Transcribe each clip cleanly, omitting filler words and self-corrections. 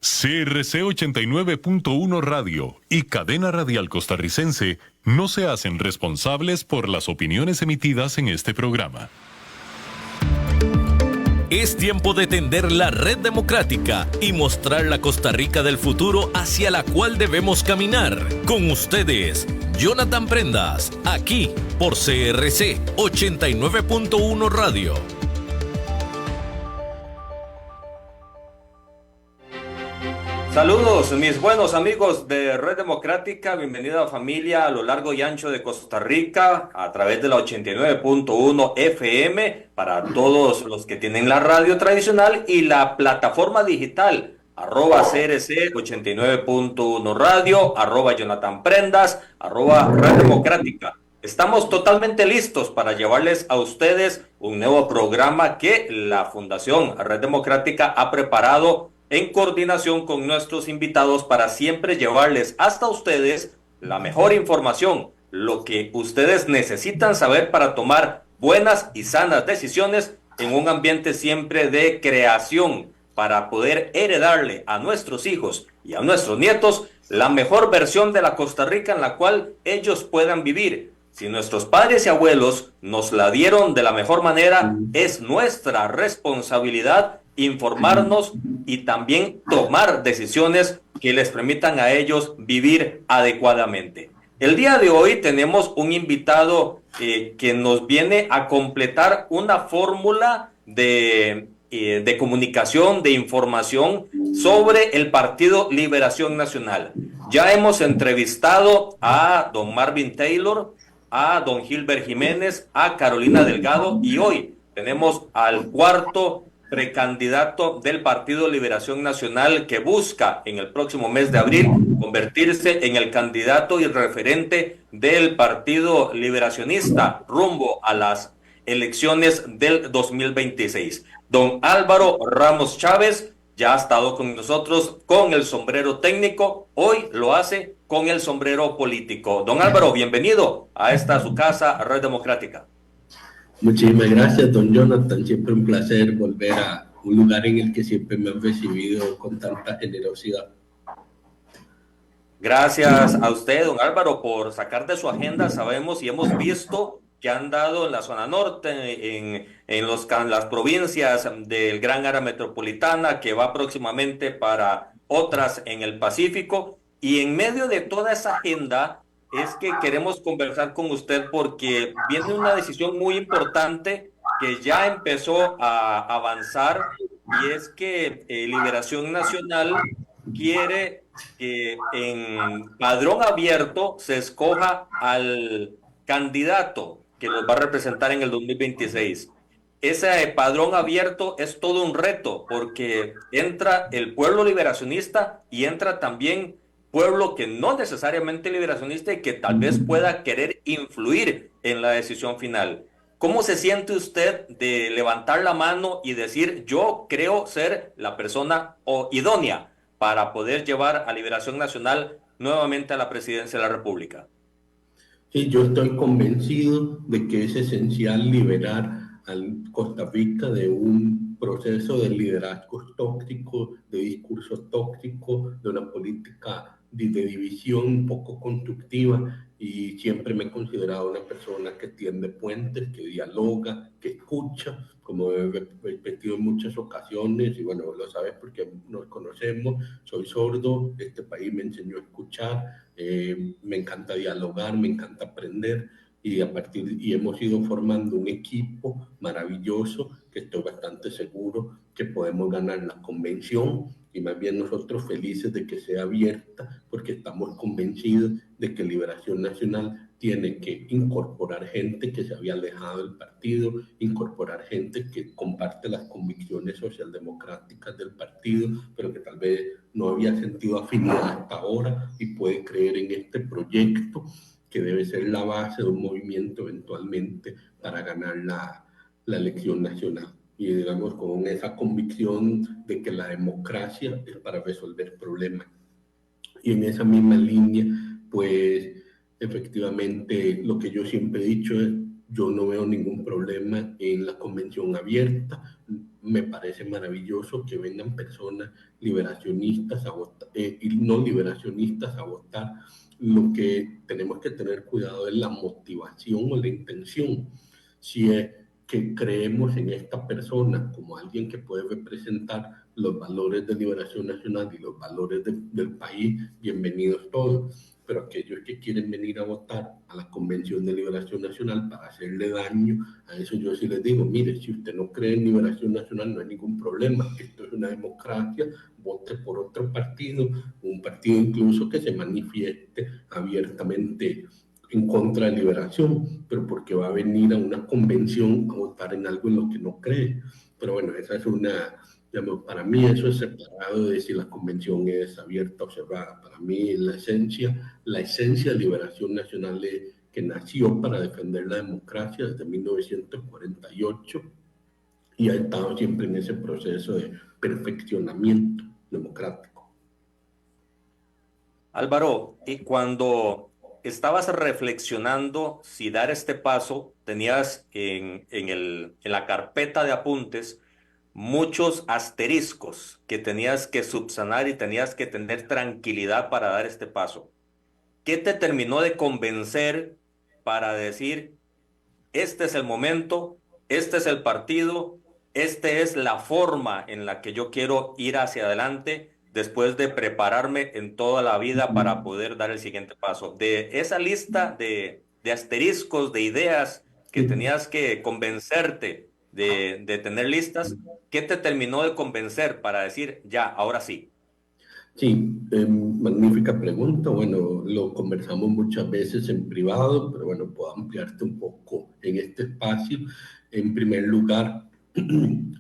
CRC 89.1 Radio y Cadena Radial Costarricense no se hacen responsables por las opiniones emitidas en este programa. Es tiempo de tender la red democrática y mostrar la Costa Rica del futuro hacia la cual debemos caminar. Con ustedes, Jonathan Prendas, aquí por CRC 89.1 Radio. Saludos, mis buenos amigos de Red Democrática, bienvenida familia a lo largo y ancho de Costa Rica a través de la 89.1 FM para todos los que tienen la radio tradicional y la plataforma digital @CRC 89.1 Radio, @Jonathan Prendas, @Red Democrática. Estamos totalmente listos para llevarles a ustedes un nuevo programa que la Fundación Red Democrática ha preparado en coordinación con nuestros invitados para siempre llevarles hasta ustedes la mejor información, lo que ustedes necesitan saber para tomar buenas y sanas decisiones en un ambiente siempre de creación para poder heredarle a nuestros hijos y a nuestros nietos la mejor versión de la Costa Rica en la cual ellos puedan vivir. Si nuestros padres y abuelos nos la dieron de la mejor manera, es nuestra responsabilidad informarnos y también tomar decisiones que les permitan a ellos vivir adecuadamente. El día de hoy tenemos un invitado que nos viene a completar una fórmula de comunicación, de información sobre el Partido Liberación Nacional. Ya hemos entrevistado a don Marvin Taylor, a don Gilbert Jiménez, a Carolina Delgado y hoy tenemos al cuarto precandidato del Partido Liberación Nacional que busca en el próximo mes de abril convertirse en el candidato y referente del Partido Liberacionista rumbo a las elecciones del 2026. Don Álvaro Ramos Chávez ya ha estado con nosotros con el sombrero técnico, hoy lo hace con el sombrero político. Don Álvaro, bienvenido a esta su casa, Red Democrática. Muchísimas gracias, don Jonathan. Siempre un placer volver a un lugar en el que siempre me han recibido con tanta generosidad. Gracias a usted, don Álvaro, por sacar de su agenda. Sabemos y hemos visto que han dado en la zona norte, en las provincias del Gran Área Metropolitana, que va próximamente para otras en el Pacífico. Y en medio de toda esa agenda es que queremos conversar con usted porque viene una decisión muy importante que ya empezó a avanzar y es que Liberación Nacional quiere que en padrón abierto se escoja al candidato que los va a representar en el 2026. Ese padrón abierto es todo un reto porque entra el pueblo liberacionista y entra también pueblo que no necesariamente liberacionista y que tal vez pueda querer influir en la decisión final. ¿Cómo se siente usted de levantar la mano y decir yo creo ser la persona idónea para poder llevar a Liberación Nacional nuevamente a la presidencia de la República? Sí, yo estoy convencido de que es esencial liberar a Costa Rica de un proceso de liderazgo tóxico, de discursos tóxicos, de una política de división poco constructiva, y siempre me he considerado una persona que tiende puentes, que dialoga, que escucha, como he repetido en muchas ocasiones, y bueno, lo sabes porque nos conocemos, soy sordo, este país me enseñó a escuchar, me encanta dialogar, me encanta aprender, y hemos ido formando un equipo maravilloso que estoy bastante seguro que podemos ganar la convención, y más bien nosotros felices de que sea abierta porque estamos convencidos de que Liberación Nacional tiene que incorporar gente que se había alejado del partido, incorporar gente que comparte las convicciones socialdemocráticas del partido, pero que tal vez no había sentido afinidad hasta ahora y puede creer en este proyecto que debe ser la base de un movimiento eventualmente para ganar la elección nacional. Y digamos con esa convicción de que la democracia es para resolver problemas. Y en esa misma línea, pues efectivamente lo que yo siempre he dicho es, yo no veo ningún problema en la convención abierta, me parece maravilloso que vengan personas liberacionistas a votar, y no liberacionistas a votar. Lo que tenemos que tener cuidado es la motivación o la intención. Si es que creemos en esta persona como alguien que puede representar los valores de liberación nacional y los valores del país, bienvenidos todos. Pero aquellos que quieren venir a votar a la Convención de Liberación Nacional para hacerle daño, a eso yo sí les digo, mire, si usted no cree en liberación nacional no hay ningún problema, esto es una democracia, vote por otro partido, un partido incluso que se manifieste abiertamente en contra de liberación, pero porque va a venir a una convención a votar en algo en lo que no cree. Pero bueno, esa es una... Para mí eso es separado de si la convención es abierta o cerrada. Para mí la esencia de Liberación Nacional que nació para defender la democracia desde 1948 y ha estado siempre en ese proceso de perfeccionamiento democrático. Álvaro, y cuando estabas reflexionando si dar este paso, tenías en la carpeta de apuntes muchos asteriscos que tenías que subsanar y tenías que tener tranquilidad para dar este paso. ¿Qué te terminó de convencer para decir, este es el momento, este es el partido, esta es la forma en la que yo quiero ir hacia adelante después de prepararme en toda la vida para poder dar el siguiente paso? De esa lista de asteriscos, de ideas que tenías que convencerte de tener listas, ¿qué te terminó de convencer para decir, ya, ahora sí? Sí, magnífica pregunta. Bueno, lo conversamos muchas veces en privado, pero bueno, puedo ampliarte un poco en este espacio. En primer lugar,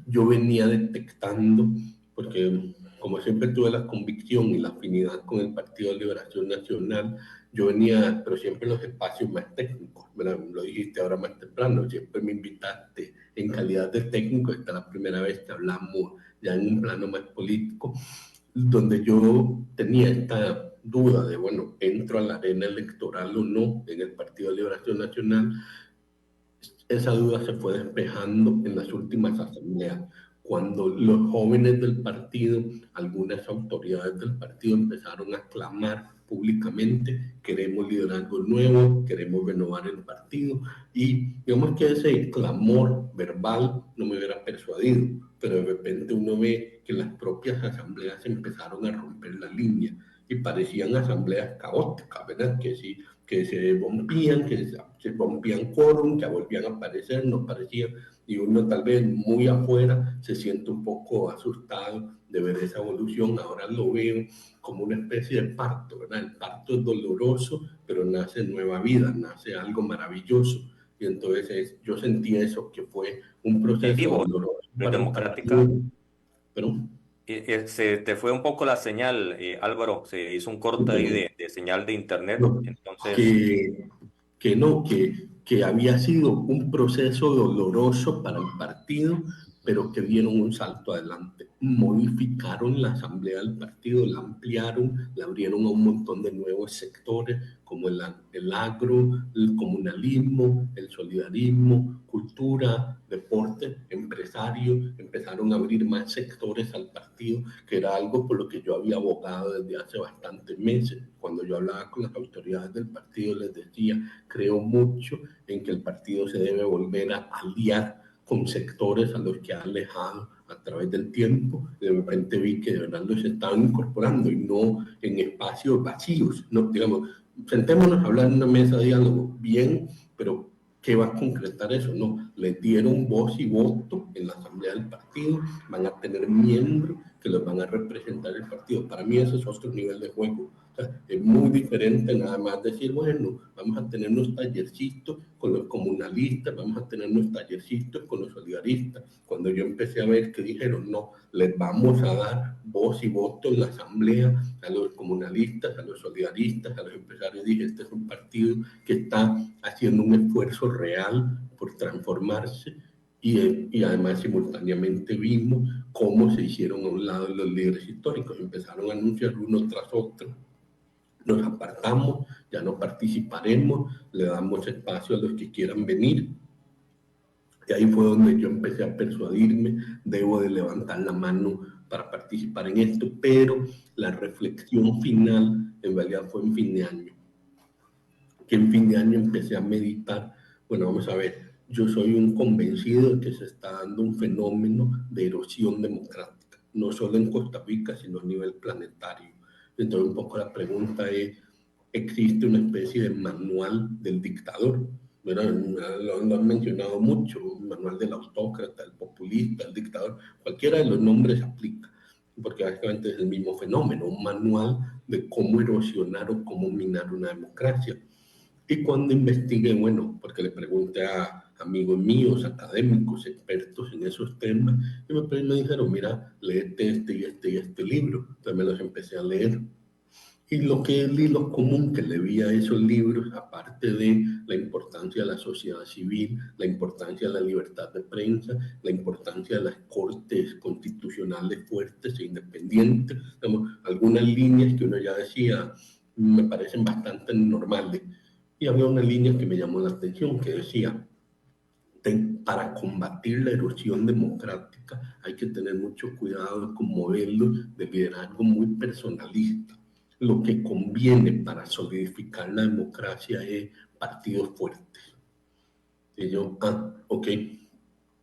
yo venía detectando, porque como siempre tuve la convicción y la afinidad con el Partido de Liberación Nacional, yo venía, pero siempre en los espacios más técnicos, ¿verdad? Lo dijiste ahora más temprano, siempre me invitaste en calidad de técnico, esta es la primera vez que hablamos ya en un plano más político, donde yo tenía esta duda de, bueno, ¿entro a la arena electoral o no en el Partido de Liberación Nacional? Esa duda se fue despejando en las últimas asambleas, cuando los jóvenes del partido, algunas autoridades del partido empezaron a clamar públicamente, queremos liderazgo nuevo, queremos renovar el partido, y digamos que ese clamor verbal no me hubiera persuadido, pero de repente uno ve que las propias asambleas empezaron a romper la línea y parecían asambleas caóticas, ¿verdad? Que se rompían quórum, que volvían a aparecer, no parecían, y uno tal vez muy afuera se siente un poco asustado de ver esa evolución. Ahora lo veo como una especie de parto, ¿verdad? El parto es doloroso, pero nace nueva vida, nace algo maravilloso. Y entonces yo sentí eso, que fue un proceso doloroso para el partido. Pero, Se te fue un poco la señal, Álvaro, se hizo un corte ahí de señal de internet, no, entonces... que había sido un proceso doloroso para el partido, pero que dieron un salto adelante. Modificaron la asamblea del partido, la ampliaron, la abrieron a un montón de nuevos sectores, como el agro, el comunalismo, el solidarismo, cultura, deporte, empresarios, empezaron a abrir más sectores al partido, que era algo por lo que yo había abogado desde hace bastantes meses. Cuando yo hablaba con las autoridades del partido, les decía, creo mucho en que el partido se debe volver a aliar con sectores a los que ha alejado a través del tiempo. De repente vi que de verdad los estaban incorporando y no en espacios vacíos. No, digamos, sentémonos a hablar en una mesa de diálogo, bien, pero ¿qué va a concretar eso? No, les dieron voz y voto en la asamblea del partido, van a tener miembros que los van a representar el partido. Para mí ese es otro nivel de juego. O sea, es muy diferente nada más decir, bueno, vamos a tener unos tallercitos con los comunalistas, vamos a tener unos tallercitos con los solidaristas. Cuando yo empecé a ver que dijeron, no, les vamos a dar voz y voto en la asamblea a los comunalistas, a los solidaristas, a los empresarios, dije, este es un partido que está haciendo un esfuerzo real por transformarse. Y además simultáneamente vimos cómo se hicieron a un lado los líderes históricos, empezaron a anunciar uno tras otro. Nos apartamos, ya no participaremos, le damos espacio a los que quieran venir. Y ahí fue donde yo empecé a persuadirme, debo de levantar la mano para participar en esto, pero la reflexión final en realidad fue en fin de año, que en fin de año empecé a meditar. Bueno, vamos a ver, yo soy un convencido de que se está dando un fenómeno de erosión democrática, no solo en Costa Rica, sino a nivel planetario. Entonces, un poco la pregunta es, ¿existe una especie de manual del dictador? Bueno, lo han mencionado mucho, un manual del autócrata, el populista, el dictador, cualquiera de los nombres aplica, porque básicamente es el mismo fenómeno, un manual de cómo erosionar o cómo minar una democracia. Y cuando investigué, bueno, porque le pregunté a amigos míos, académicos, expertos en esos temas, y me dijeron, mira, léete este y este y este libro. Entonces me los empecé a leer. Y lo que es lo común que le vi a esos libros, aparte de la importancia de la sociedad civil, la importancia de la libertad de prensa, la importancia de las cortes constitucionales fuertes e independientes, digamos, algunas líneas que uno ya decía me parecen bastante normales. Y había una línea que me llamó la atención que decía, para combatir la erosión democrática hay que tener mucho cuidado con modelos de liderazgo muy personalista. Lo que conviene para solidificar la democracia es partidos fuertes. Y yo, ok,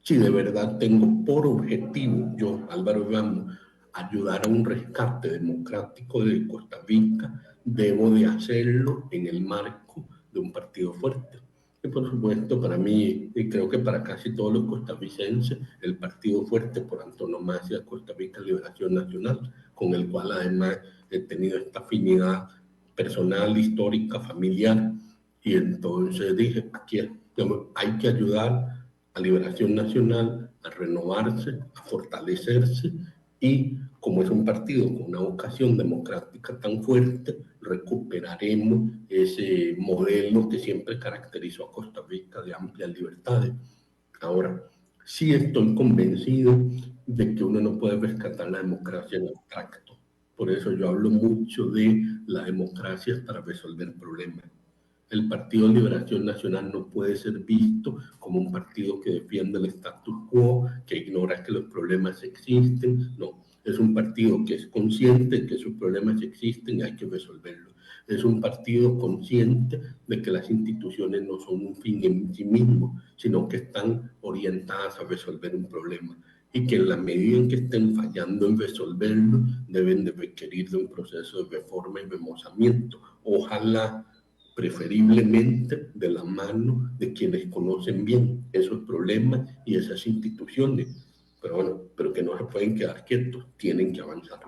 si de verdad tengo por objetivo, yo, Álvaro Ramos, ayudar a un rescate democrático de Costa Rica, debo de hacerlo en el marco de un partido fuerte. Y por supuesto, para mí, y creo que para casi todos los costarricenses, el partido fuerte por antonomasia es Costa Rica Liberación Nacional, con el cual además he tenido esta afinidad personal, histórica, familiar. Y entonces dije, aquí hay que ayudar a Liberación Nacional a renovarse, a fortalecerse, y como es un partido con una vocación democrática tan fuerte, recuperaremos ese modelo que siempre caracterizó a Costa Rica de amplias libertades. Ahora, sí estoy convencido de que uno no puede rescatar la democracia en abstracto. Por eso yo hablo mucho de la democracia para resolver problemas. El Partido de Liberación Nacional no puede ser visto como un partido que defiende el status quo, que ignora que los problemas existen. No, es un partido que es consciente de que sus problemas existen y hay que resolverlos. Es un partido consciente de que las instituciones no son un fin en sí mismo, sino que están orientadas a resolver un problema, y que en la medida en que estén fallando en resolverlo, deben de requerir de un proceso de reforma y remozamiento. Ojalá preferiblemente de la mano de quienes conocen bien esos problemas y esas instituciones. Pero bueno, pero que no se pueden quedar quietos, tienen que avanzar.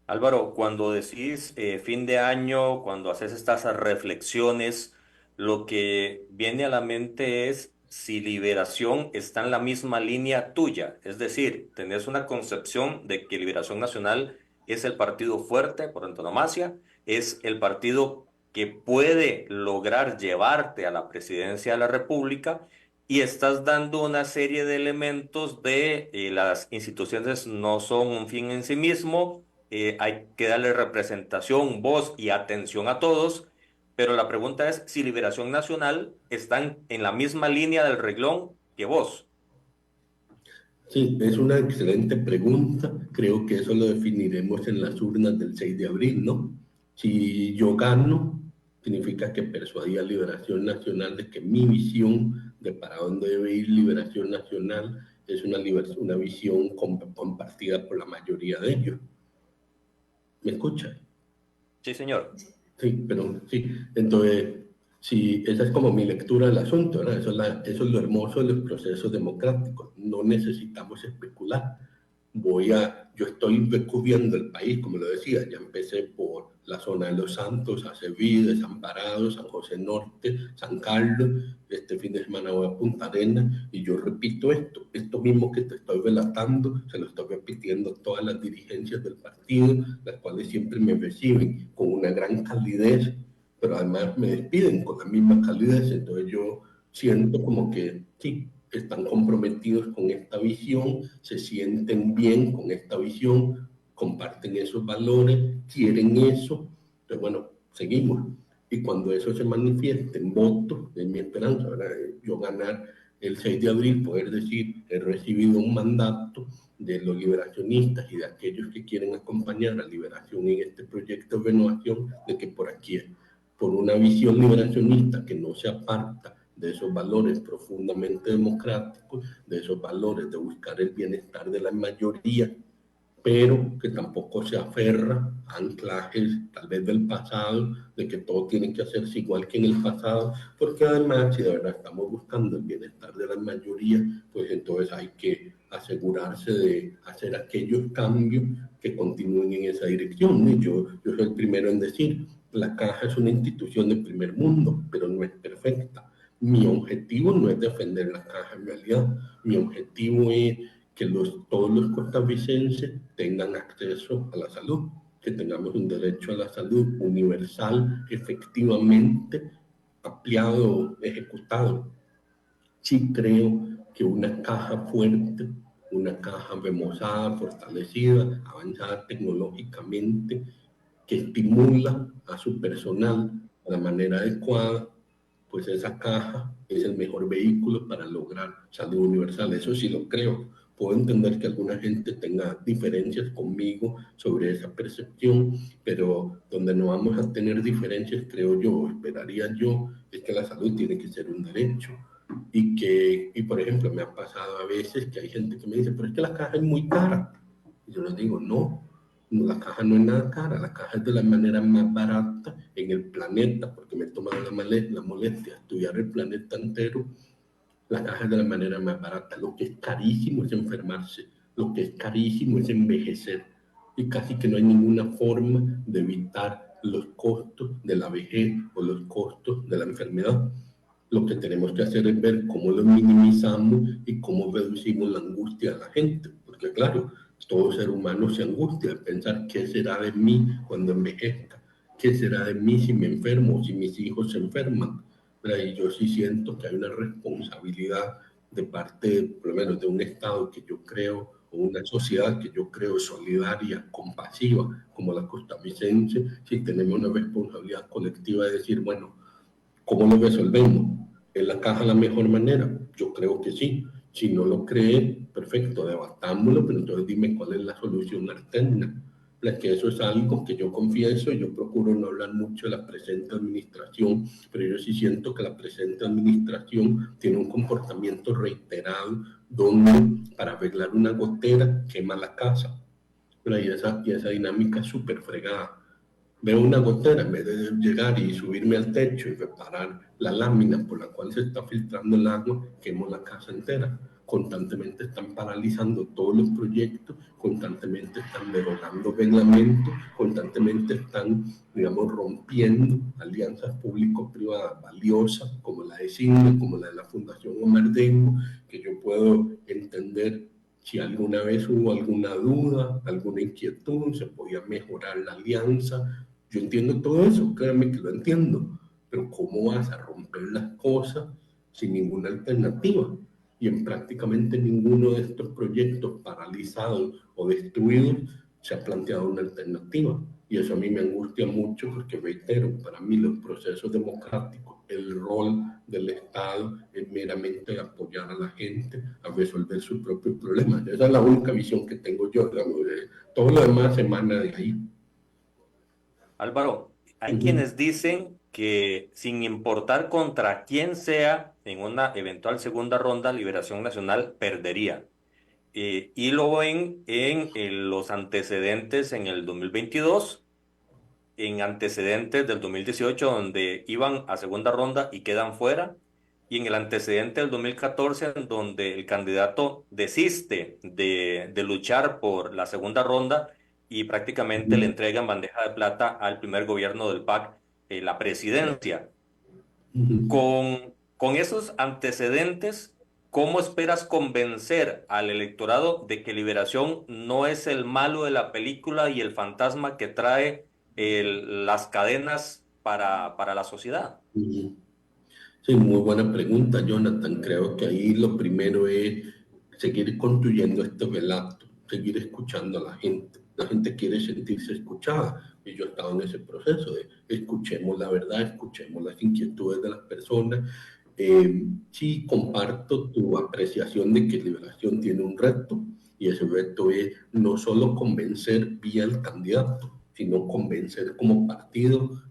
Álvaro, cuando decís fin de año, cuando haces estas reflexiones, lo que viene a la mente es si Liberación está en la misma línea tuya. Es decir, tenés una concepción de que Liberación Nacional es el partido fuerte por antonomasia, es el partido que puede lograr llevarte a la presidencia de la República, y estás dando una serie de elementos de las instituciones no son un fin en sí mismo. Hay que darle representación, voz y atención a todos, pero la pregunta es si Liberación Nacional están en la misma línea del reglón que vos. Sí, es una excelente pregunta. Creo que eso lo definiremos en las urnas del 6 de abril, ¿no? Si yo gano, significa que persuadí a Liberación Nacional de que mi visión de para dónde debe ir Liberación Nacional es una visión compartida por la mayoría de ellos. ¿Me escucha? Sí, señor. Sí, pero sí. Entonces, sí, esa es como mi lectura del asunto, ¿verdad? Eso es lo hermoso de los procesos democráticos. No necesitamos especular. Yo estoy recorriendo el país, como lo decía, ya empecé por la zona de Los Santos, Aceví, Desamparados, San José Norte, San Carlos, este fin de semana voy a Punta Arenas, y yo repito esto mismo que te estoy relatando, se lo estoy repitiendo a todas las dirigencias del partido, las cuales siempre me reciben con una gran calidez, pero además me despiden con la misma calidez. Entonces yo siento como que sí, están comprometidos con esta visión, se sienten bien con esta visión, comparten esos valores, quieren eso. Entonces, bueno, seguimos. Y cuando eso se manifieste en votos, es mi esperanza, ¿verdad? Yo ganar el 6 de abril poder decir, he recibido un mandato de los liberacionistas y de aquellos que quieren acompañar a Liberación en este proyecto de renovación, de que por aquí es, por una visión liberacionista que no se aparta de esos valores profundamente democráticos, de esos valores de buscar el bienestar de la mayoría, pero que tampoco se aferra a anclajes tal vez del pasado, de que todo tiene que hacerse igual que en el pasado, porque además si de verdad estamos buscando el bienestar de la mayoría, pues entonces hay que asegurarse de hacer aquellos cambios que continúen en esa dirección. Y yo soy el primero en decir, la Caja es una institución de primer mundo, pero no es perfecta. Mi objetivo no es defender la Caja en realidad, mi objetivo es que todos los costarricenses tengan acceso a la salud, que tengamos un derecho a la salud universal, efectivamente ampliado, ejecutado. Sí creo que una caja fuerte, una caja remozada, fortalecida, avanzada tecnológicamente, que estimula a su personal de la manera adecuada, pues esa caja es el mejor vehículo para lograr salud universal. Eso sí lo creo. Puedo entender que alguna gente tenga diferencias conmigo sobre esa percepción, pero donde no vamos a tener diferencias, creo yo, esperaría yo, es que la salud tiene que ser un derecho. Y por ejemplo, me ha pasado a veces que hay gente que me dice, pero es que la caja es muy cara. Y yo les digo, no, la caja no es nada cara, la caja es de la manera más barata en el planeta, porque me he tomado la molestia de estudiar el planeta entero. La caja es de la manera más barata. Lo que es carísimo es enfermarse, lo que es carísimo es envejecer. Y casi que no hay ninguna forma de evitar los costos de la vejez o los costos de la enfermedad. Lo que tenemos que hacer es ver cómo lo minimizamos y cómo reducimos la angustia de la gente. Porque claro, todo ser humano se angustia al pensar qué será de mí cuando envejezca, qué será de mí si me enfermo o si mis hijos se enferman. Y yo sí siento que hay una responsabilidad de parte, por lo menos, de un Estado que yo creo, o una sociedad que yo creo solidaria, compasiva, como la costarricense, si tenemos una responsabilidad colectiva de decir, bueno, ¿cómo lo resolvemos? ¿Es la caja la mejor manera? Yo creo que sí. Si no lo cree, perfecto, debatámoslo, pero entonces dime cuál es la solución alterna. Que eso es algo que yo confieso, yo procuro no hablar mucho de la presente administración, pero yo sí siento que la presente administración tiene un comportamiento reiterado donde para arreglar una gotera quema la casa. Y esa dinámica es súper fregada. Veo una gotera, en vez de llegar y subirme al techo y reparar la lámina por la cual se está filtrando el agua, quemo la casa entera. Constantemente están paralizando todos los proyectos, constantemente están derogando reglamentos, constantemente están, digamos, rompiendo alianzas público-privadas valiosas, como la de CINE, como la de la Fundación Omar Dengo, que yo puedo entender si alguna vez hubo alguna duda, alguna inquietud, se podía mejorar la alianza. Yo entiendo todo eso, créanme que lo entiendo, pero ¿cómo vas a romper las cosas sin ninguna alternativa? Y en prácticamente ninguno de estos proyectos paralizados o destruidos se ha planteado una alternativa. Y eso a mí me angustia mucho porque, reitero, para mí los procesos democráticos, el rol del Estado es meramente apoyar a la gente a resolver sus propios problemas. Esa es la única visión que tengo yo. Todo lo demás emana de ahí. Álvaro, hay quienes dicen que sin importar contra quién sea en una eventual segunda ronda, Liberación Nacional perdería. Y lo ven en los antecedentes en el 2022, en antecedentes del 2018, donde iban a segunda ronda y quedan fuera, y en el antecedente del 2014, en donde el candidato desiste de luchar por la segunda ronda y prácticamente le entregan bandeja de plata al primer gobierno del PAC, la presidencia. Con esos antecedentes, ¿cómo esperas convencer al electorado de que Liberación no es el malo de la película y el fantasma que trae las cadenas para la sociedad? Sí, muy buena pregunta, Jonathan. Creo que ahí lo primero es seguir construyendo este relato, seguir escuchando a la gente. La gente quiere sentirse escuchada y yo he estado en ese proceso de escuchemos la verdad, escuchemos las inquietudes de las personas. Sí comparto tu apreciación de que Liberación tiene un reto, y ese reto es no solo convencer vía el candidato, sino convencer como partido.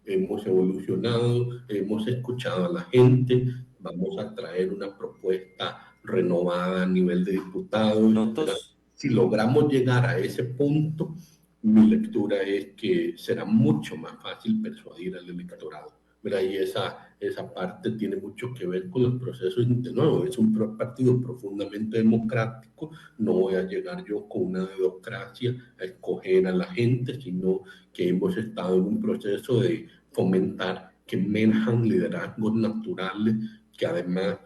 Hemos evolucionado, hemos escuchado a la gente, vamos a traer una propuesta renovada a nivel de diputados. Nosotros, Si logramos llegar a ese punto, mi lectura es que será mucho más fácil persuadir al electorado. ¿Verdad? Y esa parte tiene mucho que ver con los procesos. De nuevo, es un partido profundamente democrático. No voy a llegar yo con una democracia a escoger a la gente, sino que hemos estado en un proceso de fomentar que emerjan liderazgos naturales, que además,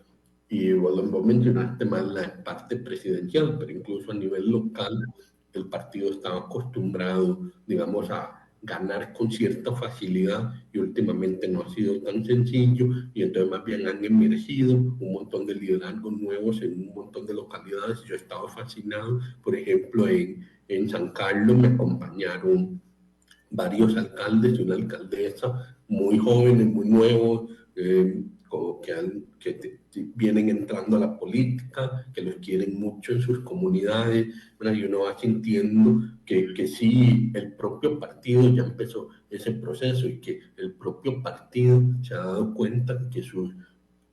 y vos mencionaste más la parte presidencial, pero incluso a nivel local, el partido estaba acostumbrado, digamos, a ganar con cierta facilidad, y últimamente no ha sido tan sencillo, y entonces más bien han emergido un montón de liderazgos nuevos en un montón de localidades. Yo he estado fascinado, por ejemplo, en San Carlos me acompañaron varios alcaldes y una alcaldesa muy jóvenes, muy nuevos, como vienen entrando a la política, que los quieren mucho en sus comunidades, ¿verdad? Y uno va sintiendo que sí, el propio partido ya empezó ese proceso, y que el propio partido se ha dado cuenta que sus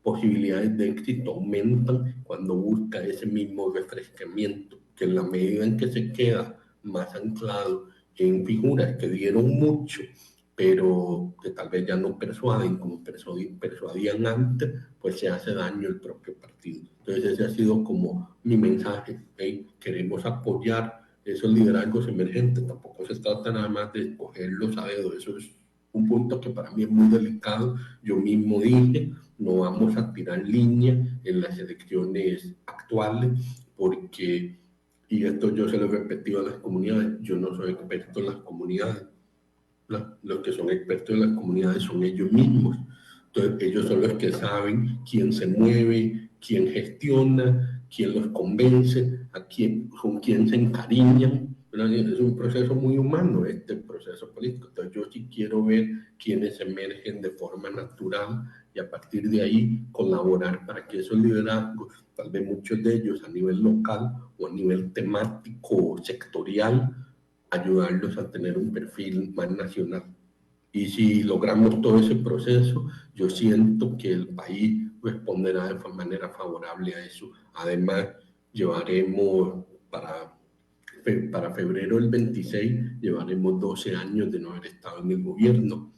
posibilidades de éxito aumentan cuando busca ese mismo refrescamiento, que en la medida en que se queda más anclado en figuras que dieron mucho, pero que tal vez ya no persuaden como persuadían antes, pues se hace daño el propio partido. Entonces ese ha sido como mi mensaje. ¿Okay? Queremos apoyar esos liderazgos emergentes. Tampoco se trata nada más de escogerlos a dedo. Eso es un punto que para mí es muy delicado. Yo mismo dije, no vamos a tirar línea en las elecciones actuales, porque, y esto yo se lo he repetido a las comunidades, yo no soy experto en las comunidades. Los que son expertos en las comunidades son ellos mismos. Entonces, ellos son los que saben quién se mueve, quién gestiona, quién los convence, con quién se encariñan. Es un proceso muy humano este proceso político. Entonces, yo sí quiero ver quiénes emergen de forma natural, y a partir de ahí colaborar para que esos liderazgos, tal vez muchos de ellos a nivel local o a nivel temático o sectorial, ayudarlos a tener un perfil más nacional. Y si logramos todo ese proceso, yo siento que el país responderá de manera favorable a eso. Además, llevaremos para febrero del 26, llevaremos 12 años de no haber estado en el gobierno.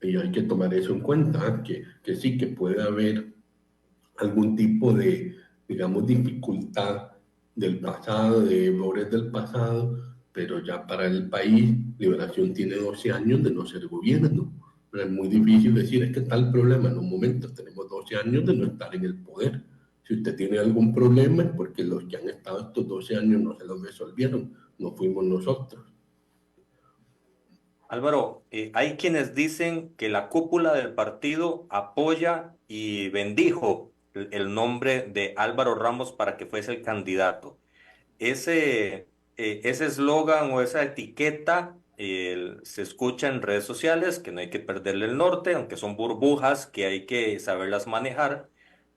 Y hay que tomar eso en cuenta, que sí, que puede haber algún tipo de, digamos, dificultad del pasado, de errores del pasado, pero ya para el país, Liberación tiene 12 años de no ser gobierno. Pero es muy difícil decir, es que está el problema. En un momento tenemos 12 años de no estar en el poder. Si usted tiene algún problema es porque los que han estado estos 12 años no se los resolvieron, no fuimos nosotros. Álvaro, hay quienes dicen que la cúpula del partido apoya y bendijo el nombre de Álvaro Ramos para que fuese el candidato. Ese eslogan o esa etiqueta se escucha en redes sociales, que no hay que perderle el norte, aunque son burbujas que hay que saberlas manejar,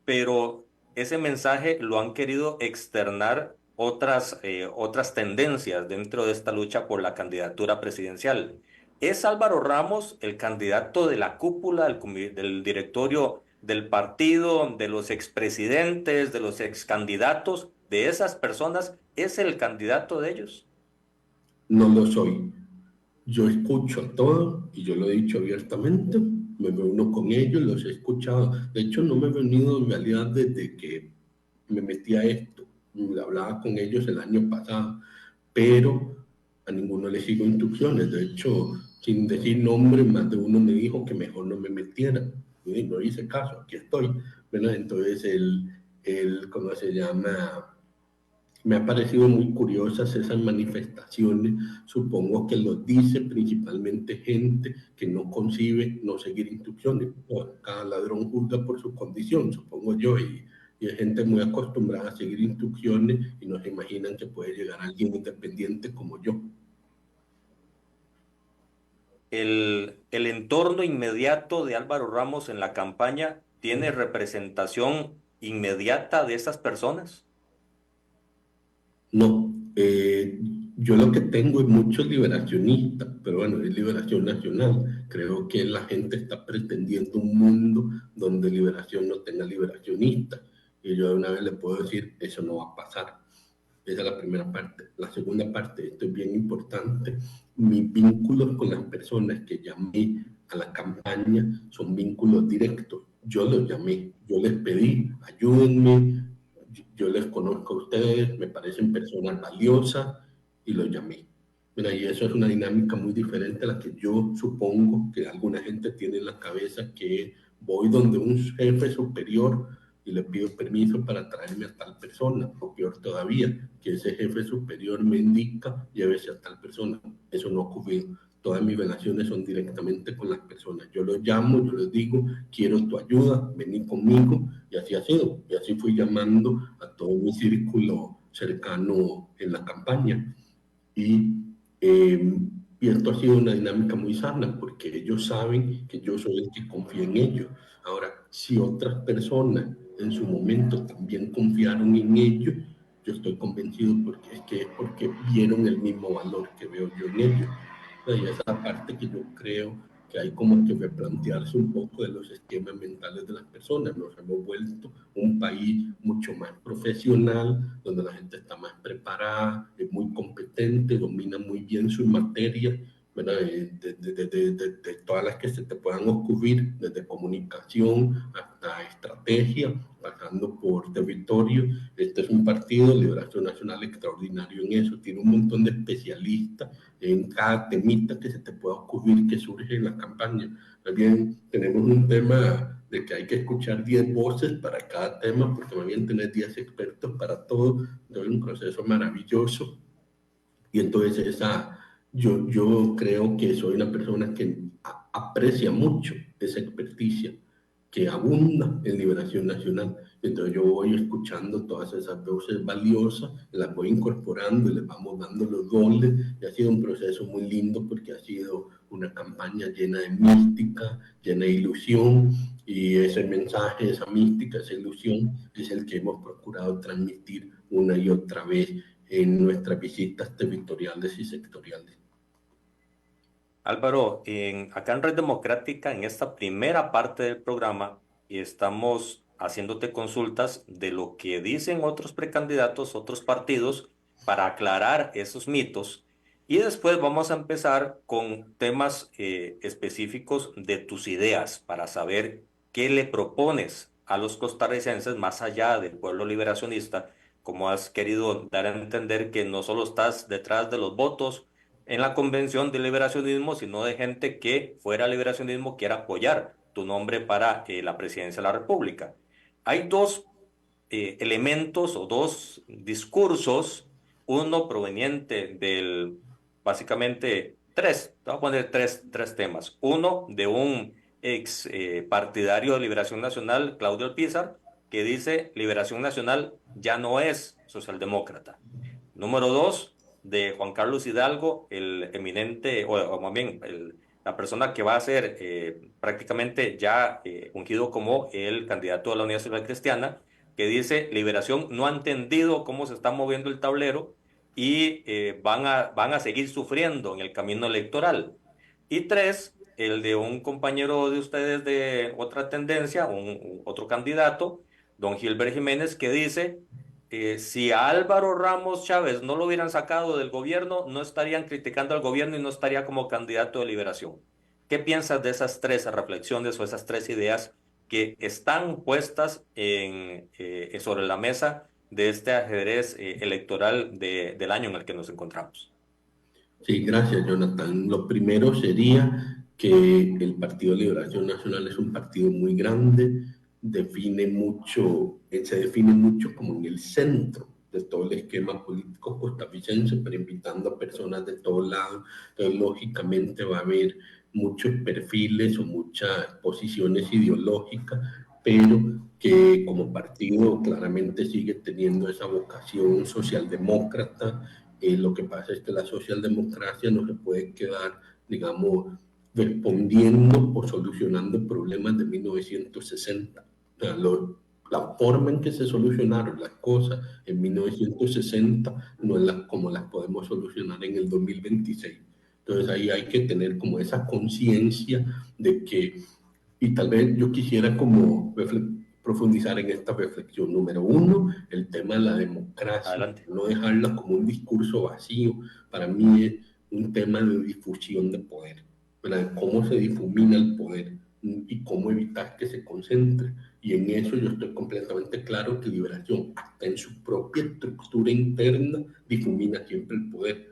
pero ese mensaje lo han querido externar otras tendencias dentro de esta lucha por la candidatura presidencial. ¿Es Álvaro Ramos el candidato de la cúpula, del directorio del partido, de los expresidentes, de los excandidatos, de esas personas? ¿Es el candidato de ellos? No lo soy. Yo escucho todo, y yo lo he dicho abiertamente, me reúno con ellos, los he escuchado. De hecho, no me he reunido en realidad desde que me metí a esto. Hablaba con ellos el año pasado, pero a ninguno le sigo instrucciones. De hecho, sin decir nombre, más de uno me dijo que mejor no me metiera. Y no hice caso, aquí estoy. ¿Verdad? Entonces, ¿cómo se llama? Me ha parecido muy curiosas esas manifestaciones. Supongo que lo dice principalmente gente que no concibe no seguir instrucciones. Bueno, cada ladrón juzga por su condición, supongo yo, y hay gente muy acostumbrada a seguir instrucciones y no se imaginan que puede llegar alguien independiente como yo. El entorno inmediato de Álvaro Ramos en la campaña tiene representación inmediata de estas personas? No, yo lo que tengo es muchos liberacionistas, pero bueno, es liberación nacional. Creo que la gente está pretendiendo un mundo donde liberación no tenga liberacionistas. Y yo de una vez le puedo decir, eso no va a pasar. Esa es la primera parte. La segunda parte, esto es bien importante, mis vínculos con las personas que llamé a la campaña son vínculos directos. Yo los llamé, yo les pedí, ayúdenme, yo les conozco a ustedes, me parecen personas valiosas y los llamé. Mira, y eso es una dinámica muy diferente a la que yo supongo que alguna gente tiene en la cabeza, que voy donde un jefe superior y le pido permiso para traerme a tal persona, o peor todavía, que ese jefe superior me indica llévese a tal persona. Eso no ha ocurrido. Todas mis relaciones son directamente con las personas. Yo los llamo, yo les digo, quiero tu ayuda, vení conmigo, y así ha sido. Y así fui llamando a todo mi círculo cercano en la campaña. Y esto ha sido una dinámica muy sana, porque ellos saben que yo soy el que confía en ellos. Ahora, si otras personas en su momento también confiaron en ellos, yo estoy convencido porque vieron el mismo valor que veo yo en ellos. Y esa parte que yo creo que hay como que replantearse un poco de los esquemas mentales de las personas. Nos hemos vuelto un país mucho más profesional, donde la gente está más preparada, es muy competente, domina muy bien su materia, ¿verdad? De todas las que se te puedan ocurrir, desde comunicación hasta estrategia, pasando por territorio. Este es un partido de Liberación Nacional extraordinario en eso, tiene un montón de especialistas en cada temita que se te pueda ocurrir que surge en la campaña. Más bien, tenemos un tema de que hay que escuchar 10 voces para cada tema, porque más bien tenés 10 expertos para todo. Es un proceso maravilloso. Y entonces yo creo que soy una persona que aprecia mucho esa experticia, que abunda en Liberación Nacional. Entonces yo voy escuchando todas esas voces valiosas, las voy incorporando y les vamos dando los goles. Y ha sido un proceso muy lindo, porque ha sido una campaña llena de mística, llena de ilusión, y ese mensaje, esa mística, esa ilusión es el que hemos procurado transmitir una y otra vez en nuestras visitas territoriales y sectoriales. Álvaro, acá en Red Democrática, en esta primera parte del programa, estamos haciéndote consultas de lo que dicen otros precandidatos, otros partidos, para aclarar esos mitos. Y después vamos a empezar con temas específicos de tus ideas, para saber qué le propones a los costarricenses más allá del pueblo liberacionista, como has querido dar a entender que no solo estás detrás de los votos en la convención de liberacionismo, sino de gente que fuera liberacionismo quiera apoyar tu nombre para la presidencia de la República. Hay dos elementos o dos discursos, uno proveniente básicamente tres, te voy a poner tres temas. Uno de un ex partidario de Liberación Nacional, Claudio Alpizar, que dice Liberación Nacional ya no es socialdemócrata. Número dos, de Juan Carlos Hidalgo, el eminente, o más bien, la persona que va a ser prácticamente ya ungido como el candidato de la Unidad Social Cristiana, que dice, Liberación no ha entendido cómo se está moviendo el tablero y van a seguir sufriendo en el camino electoral. Y tres, el de un compañero de ustedes de otra tendencia, otro candidato, don Gilbert Jiménez, que dice, si a Álvaro Ramos Chávez no lo hubieran sacado del gobierno, no estarían criticando al gobierno y no estaría como candidato de Liberación. ¿Qué piensas de esas tres reflexiones o esas tres ideas que están puestas sobre la mesa de este ajedrez electoral del año en el que nos encontramos? Sí, gracias, Jonathan. Lo primero sería que el Partido de Liberación Nacional es un partido muy grande, se define mucho como en el centro de todo el esquema político costarricense, pero invitando a personas de todos lados. Entonces, lógicamente va a haber muchos perfiles o muchas posiciones ideológicas, pero que como partido claramente sigue teniendo esa vocación socialdemócrata. Lo que pasa es que la socialdemocracia no se puede quedar, digamos, respondiendo o solucionando problemas de 1960. O sea, la forma en que se solucionaron las cosas en 1960 no es como las podemos solucionar en el 2026. Entonces ahí hay que tener como esa conciencia de que, y tal vez yo quisiera como profundizar en esta reflexión. Número uno, el tema de la democracia, Adelante. no dejarla como un discurso vacío. Para mí es un tema de difusión de poder, ¿verdad? Cómo se difumina el poder y cómo evitar que se concentre. Y en eso yo estoy completamente claro que Liberación, hasta en su propia estructura interna, difumina siempre el poder.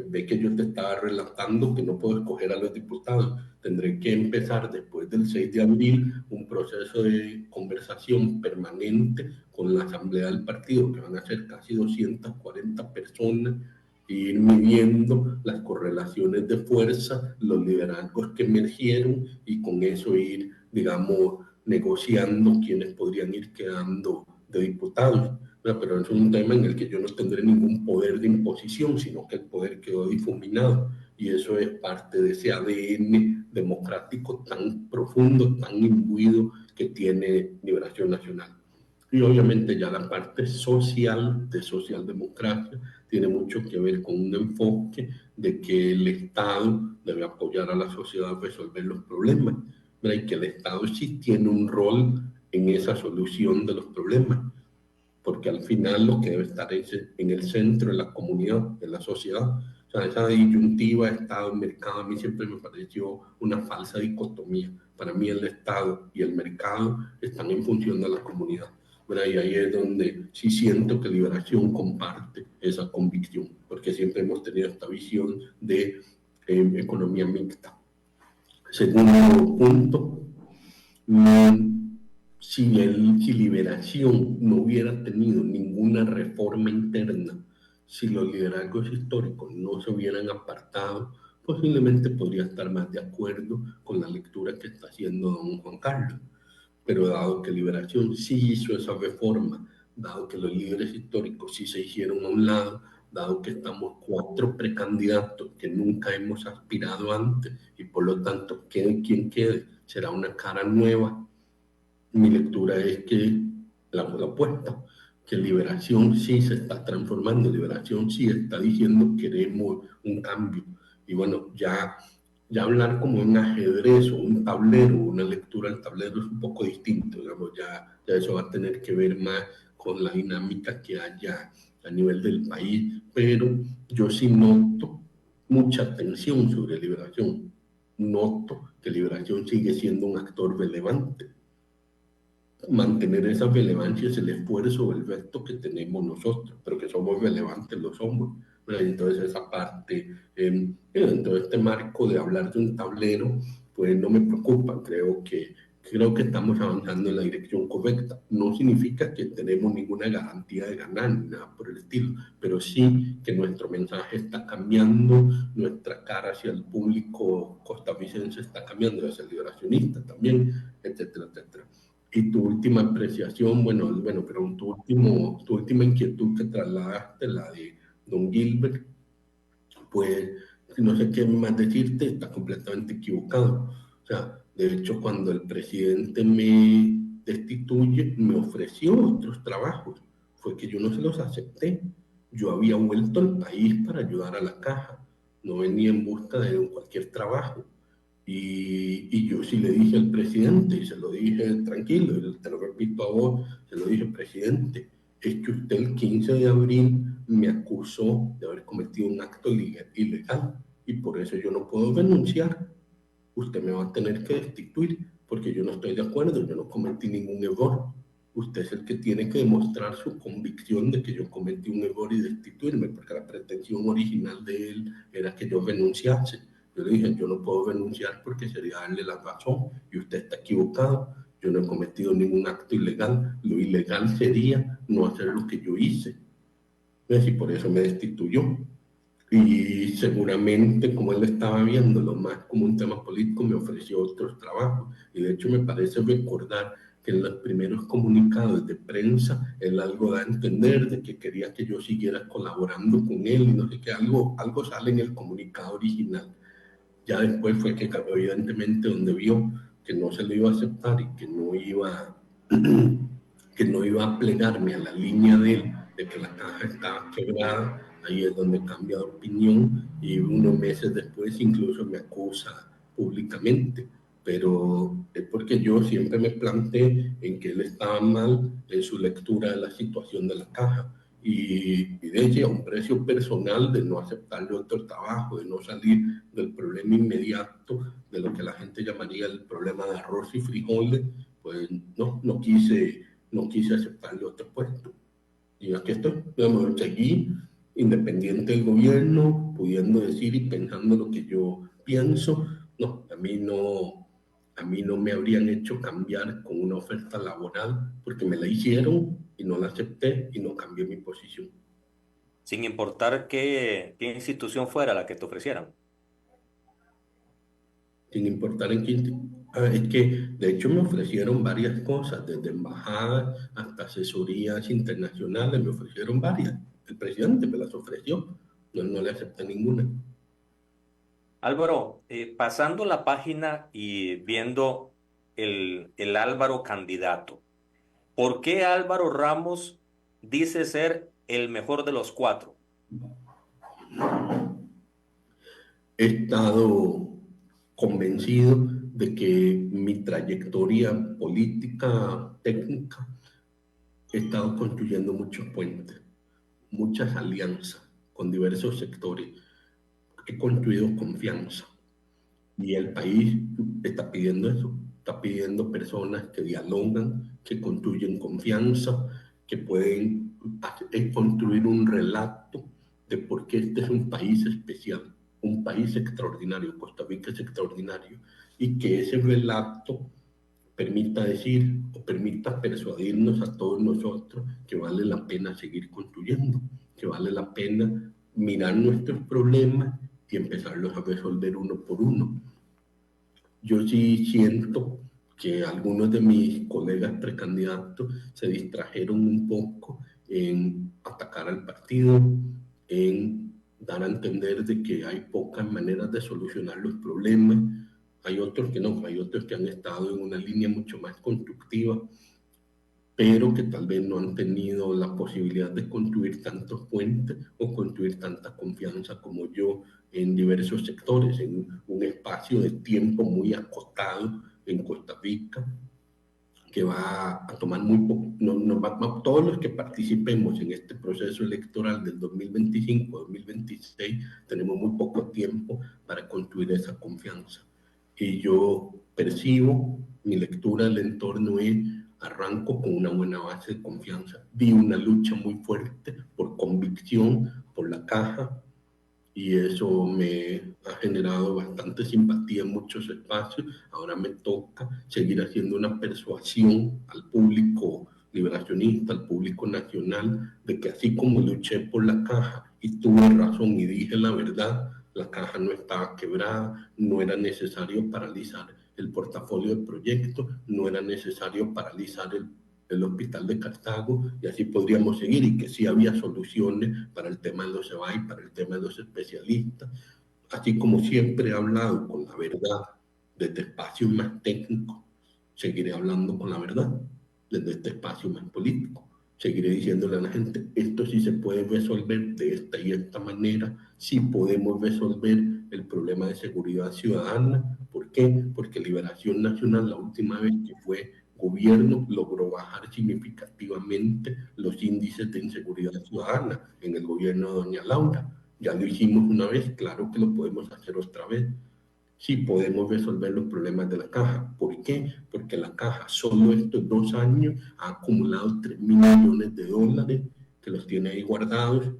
Ve que yo te estaba relatando que no puedo escoger a los diputados. Tendré que empezar después del 6 de abril un proceso de conversación permanente con la asamblea del partido, que van a ser casi 240 personas, e ir midiendo las correlaciones de fuerza, los liderazgos que emergieron y con eso ir, digamos, negociando quiénes podrían ir quedando de diputados. Pero es un tema en el que yo no tendré ningún poder de imposición, sino que el poder quedó difuminado. Y eso es parte de ese ADN democrático tan profundo, tan imbuido que tiene Liberación Nacional. Y obviamente ya la parte social de socialdemocracia tiene mucho que ver con un enfoque de que el Estado debe apoyar a la sociedad a resolver los problemas, ¿verdad? Y que el Estado sí tiene un rol en esa solución de los problemas, porque al final lo que debe estar es en el centro de la comunidad, de la sociedad. O sea, esa disyuntiva Estado-mercado a mí siempre me pareció una falsa dicotomía. Para mí el Estado y el mercado están en función de la comunidad. ¿Verdad? Y ahí es donde sí siento que Liberación comparte esa convicción, porque siempre hemos tenido esta visión de economía mixta. Segundo punto, si Liberación no hubiera tenido ninguna reforma interna, si los liderazgos históricos no se hubieran apartado, posiblemente podría estar más de acuerdo con la lectura que está haciendo don Juan Carlos. Pero dado que Liberación sí hizo esa reforma, dado que los líderes históricos sí se hicieron a un lado, dado que estamos 4 precandidatos que nunca hemos aspirado antes y por lo tanto, quede quien quede, será una cara nueva. Mi lectura es que la opuesta, que Liberación sí se está transformando, Liberación sí está diciendo queremos un cambio. Y bueno, ya hablar como un ajedrez o un tablero, una lectura del tablero es un poco distinto, digamos, ya eso va a tener que ver más con la dinámica que haya a nivel del país, pero yo sí noto mucha tensión sobre Liberación, noto que Liberación sigue siendo un actor relevante. Mantener esa relevancia es el esfuerzo o el reto que tenemos nosotros, pero que somos relevantes, lo somos. Entonces esa parte, en todo este marco de hablar de un tablero, pues no me preocupa, creo que estamos avanzando en la dirección correcta. No significa que tenemos ninguna garantía de ganar, ni nada por el estilo, pero sí que nuestro mensaje está cambiando, nuestra cara hacia el público costarricense está cambiando, hacia el liberacionista también, etcétera, etcétera. Y tu última apreciación, pero tu última inquietud que trasladaste, la de don Gilbert, pues no sé qué más decirte, está completamente equivocado. O sea, de hecho, cuando el presidente me destituye, me ofreció otros trabajos. Fue que yo no se los acepté. Yo había vuelto al país para ayudar a la caja. No venía en busca de cualquier trabajo. Y yo sí le dije al presidente, y se lo dije tranquilo, y te lo repito a vos, se lo dije, presidente, es que usted el 15 de abril me acusó de haber cometido un acto ilegal y por eso yo no puedo renunciar. Usted me va a tener que destituir porque yo no estoy de acuerdo, yo no cometí ningún error. Usted es el que tiene que demostrar su convicción de que yo cometí un error y destituirme, porque la pretensión original de él era que yo renunciase. Yo le dije, yo no puedo renunciar porque sería darle la razón y usted está equivocado. Yo no he cometido ningún acto ilegal. Lo ilegal sería no hacer lo que yo hice. ¿Ves? Y por eso me destituyó. Y seguramente, como él estaba viendo lo más como un tema político, me ofreció otros trabajos. Y de hecho me parece recordar que en los primeros comunicados de prensa, él algo da a entender de que quería que yo siguiera colaborando con él y no sé qué, algo sale en el comunicado original. Ya después fue que evidentemente donde vio que no se le iba a aceptar y que no iba que no iba a plegarme a la línea de él, de que la caja estaba quebrada. Ahí es donde cambia de opinión y unos meses después incluso me acusa públicamente. Pero es porque yo siempre me planteé en que él estaba mal en su lectura de la situación de la caja y de ella a un precio personal de no aceptarle otro trabajo, de no salir del problema inmediato, de lo que la gente llamaría el problema de arroz y frijoles, pues no quise aceptarle otro puesto. Y aquí estoy, digamos, seguí independiente del gobierno, pudiendo decir y pensando lo que yo pienso. No, a mí no me habrían hecho cambiar con una oferta laboral porque me la hicieron y no la acepté y no cambié mi posición. Sin importar qué institución fuera la que te ofrecieran. Sin importar en quién. Es que de hecho me ofrecieron varias cosas, desde embajadas hasta asesorías internacionales, me ofrecieron varias. El presidente me las ofreció, no le acepté ninguna. Álvaro, pasando la página y viendo el Álvaro candidato, ¿por qué Álvaro Ramos dice ser el mejor de los cuatro? He estado convencido de que mi trayectoria política, técnica, he estado construyendo muchos puentes, muchas alianzas con diversos sectores. He construido confianza y el país está pidiendo eso, está pidiendo personas que dialogan, que construyen confianza, que pueden construir un relato de por qué este es un país especial, un país extraordinario, Costa Rica es extraordinario, y que ese relato permita decir o permita persuadirnos a todos nosotros que vale la pena seguir construyendo, que vale la pena mirar nuestros problemas y empezarlos a resolver uno por uno. Yo sí siento que algunos de mis colegas precandidatos se distrajeron un poco en atacar al partido, en dar a entender de que hay pocas maneras de solucionar los problemas. Hay otros que no, hay otros que han estado en una línea mucho más constructiva, pero que tal vez no han tenido la posibilidad de construir tantos puentes o construir tanta confianza como yo en diversos sectores, en un espacio de tiempo muy acotado en Costa Rica, que va a tomar muy poco, todos los que participemos en este proceso electoral del 2025-2026, tenemos muy poco tiempo para construir esa confianza. Y yo percibo, mi lectura del entorno es, arranco con una buena base de confianza. Vi una lucha muy fuerte por convicción, por la caja, y eso me ha generado bastante simpatía en muchos espacios. Ahora me toca seguir haciendo una persuasión al público liberacionista, al público nacional, de que así como luché por la caja y tuve razón y dije la verdad, la caja no estaba quebrada, no era necesario paralizar el portafolio de proyectos, no era necesario paralizar el hospital de Cartago, y así podríamos seguir, y que sí había soluciones para el tema de los EBAI, para el tema de los especialistas, así como siempre he hablado con la verdad desde espacios más técnicos, seguiré hablando con la verdad desde este espacio más político. Seguiré diciéndole a la gente, esto sí se puede resolver de esta y esta manera, sí podemos resolver el problema de seguridad ciudadana. ¿Por qué? Porque Liberación Nacional, la última vez que fue gobierno, logró bajar significativamente los índices de inseguridad ciudadana en el gobierno de doña Laura. Ya lo hicimos una vez, claro que lo podemos hacer otra vez. Sí podemos resolver los problemas de la caja. ¿Por qué? Porque la caja solo estos 2 años ha acumulado 3.000 millones de dólares que los tiene ahí guardados.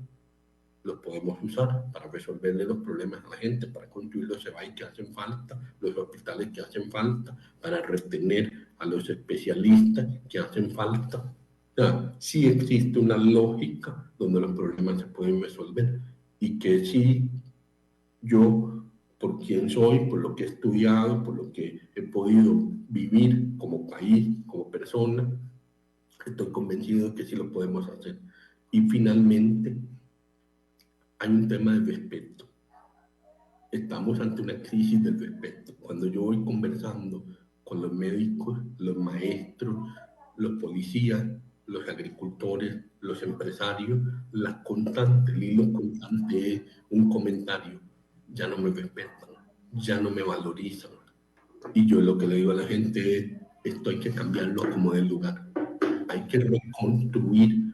Los podemos usar para resolverle los problemas a la gente, para construir los EBAI que hacen falta, los hospitales que hacen falta, para retener a los especialistas que hacen falta. O sea, sí existe una lógica donde los problemas se pueden resolver y que sí yo, por quien soy, por lo que he estudiado, por lo que he podido vivir como país, como persona, estoy convencido de que sí lo podemos hacer. Y finalmente, hay un tema de respeto. Estamos ante una crisis del respeto. Cuando yo voy conversando con los médicos, los maestros, los policías, los agricultores, los empresarios, el hilo constante es un comentario: ya no me respetan, ya no me valorizan. Y yo lo que le digo a la gente es: esto hay que cambiarlo como del lugar. Hay que reconstruir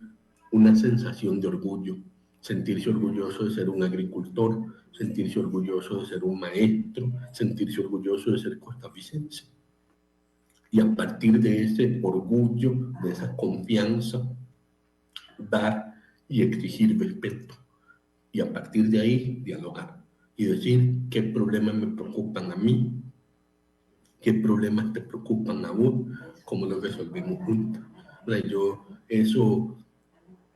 una sensación de orgullo, sentirse orgulloso de ser un agricultor, sentirse orgulloso de ser un maestro, sentirse orgulloso de ser costarricense. Y a partir de ese orgullo, de esa confianza, dar y exigir respeto. Y a partir de ahí, dialogar y decir qué problemas me preocupan a mí, qué problemas te preocupan a vos, cómo los resolvemos juntos.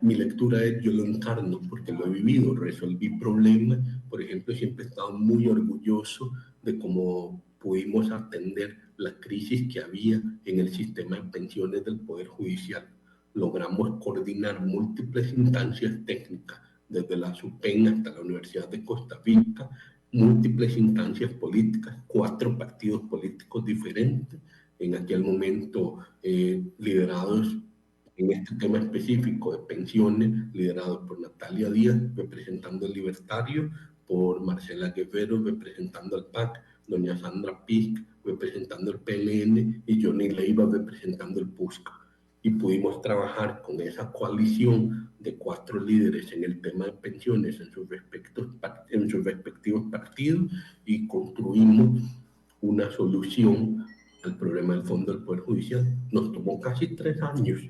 Mi lectura es: yo lo encarno porque lo he vivido, resolví problemas. Por ejemplo, siempre he estado muy orgulloso de cómo pudimos atender la crisis que había en el sistema de pensiones del Poder Judicial. Logramos coordinar múltiples instancias técnicas, desde la SUPEN hasta la Universidad de Costa Rica, múltiples instancias políticas, 4 partidos políticos diferentes, en aquel momento liderados en este tema específico de pensiones, liderados por Natalia Díaz, representando el Libertario, por Marcela Guerrero, representando al PAC, doña Sandra Pic, representando el PLN, y Johnny Leiva, representando el PUSC. Y pudimos trabajar con esa coalición de 4 líderes en el tema de pensiones en sus respectivos partidos, y construimos una solución al problema del Fondo del Poder Judicial. Nos tomó casi 3 años,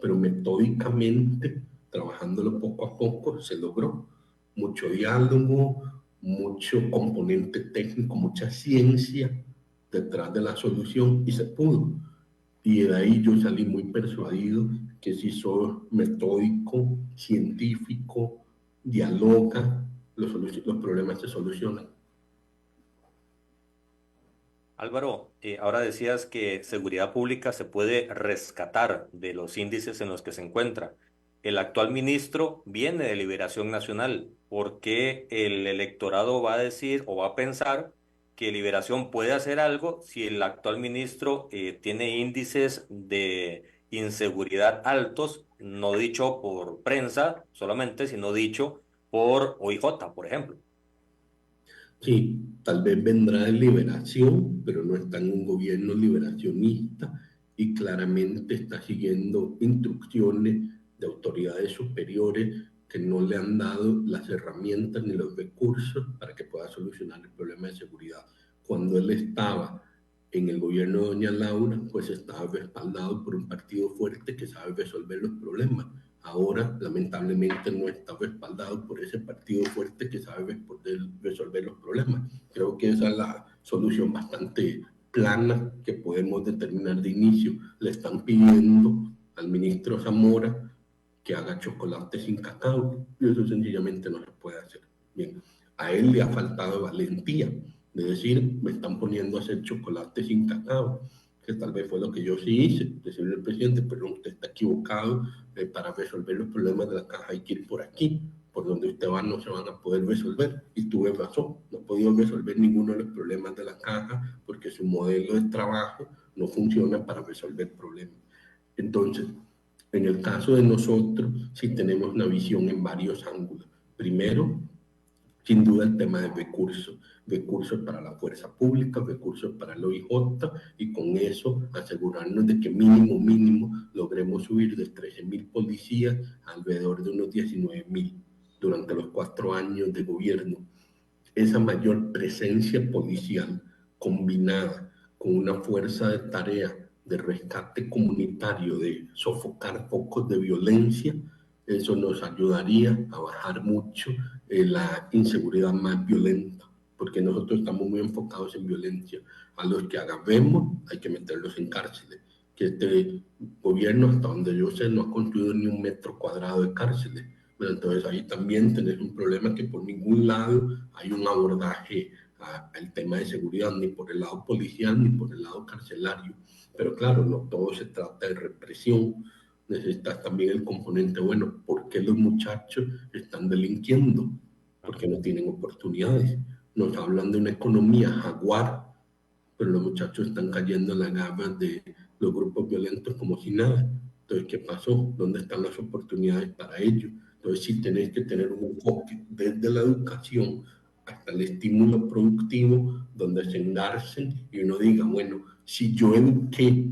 pero metódicamente, trabajándolo poco a poco, se logró. Mucho diálogo, mucho componente técnico, mucha ciencia detrás de la solución, y se pudo. Y de ahí yo salí muy persuadido que si sos metódico, científico, dialoga, los problemas se solucionan. Álvaro, ahora decías que seguridad pública se puede rescatar de los índices en los que se encuentra. El actual ministro viene de Liberación Nacional. ¿Por qué el electorado va a decir o va a pensar que Liberación puede hacer algo si el actual ministro tiene índices de inseguridad altos, no dicho por prensa solamente, sino dicho por OIJ, por ejemplo? Sí, tal vez vendrá de Liberación, pero no está en un gobierno liberacionista, y claramente está siguiendo instrucciones de autoridades superiores que no le han dado las herramientas ni los recursos para que pueda solucionar el problema de seguridad. Cuando él estaba en el gobierno de doña Laura, pues estaba respaldado por un partido fuerte que sabe resolver los problemas. Ahora, lamentablemente, no está respaldado por ese partido fuerte que sabe resolver los problemas. Creo que esa es la solución bastante plana que podemos determinar de inicio. Le están pidiendo al ministro Zamora que haga chocolate sin cacao, y eso sencillamente no se puede hacer. Bien, a él le ha faltado valentía de decir: me están poniendo a hacer chocolate sin cacao, que tal vez fue lo que yo sí hice, decirle al presidente: pero usted está equivocado, para resolver los problemas de la caja hay que ir por aquí, por donde usted va no se van a poder resolver. Y tuve razón, no he podido resolver ninguno de los problemas de la caja porque su modelo de trabajo no funciona para resolver problemas. Entonces, en el caso de nosotros, sí tenemos una visión en varios ángulos. Primero, sin duda, el tema de recursos para la fuerza pública, recursos para el OIJ, y con eso asegurarnos de que mínimo logremos subir de 13.000 policías a alrededor de unos 19.000 durante los 4 años de gobierno. Esa mayor presencia policial combinada con una fuerza de tarea de rescate comunitario, de sofocar focos de violencia, eso nos ayudaría a bajar mucho la inseguridad más violenta, porque nosotros estamos muy enfocados en violencia. A los que agarremos hay que meterlos en cárceles, que este gobierno, hasta donde yo sé, no ha construido ni 1 metro cuadrado de cárceles. Pero entonces ahí también tenés un problema, que por ningún lado hay un abordaje al tema de seguridad, ni por el lado policial ni por el lado carcelario. Pero claro, no todo se trata de represión. Necesitas también el componente: bueno, ¿por qué los muchachos están delinquiendo? Porque no tienen oportunidades. Nos hablan de una economía jaguar, pero los muchachos están cayendo en las garras de los grupos violentos como si nada. Entonces, ¿qué pasó? ¿Dónde están las oportunidades para ello? Entonces, sí tenéis que tener un enfoque desde la educación hasta el estímulo productivo, donde se engarcen y uno diga, bueno, si yo eduqué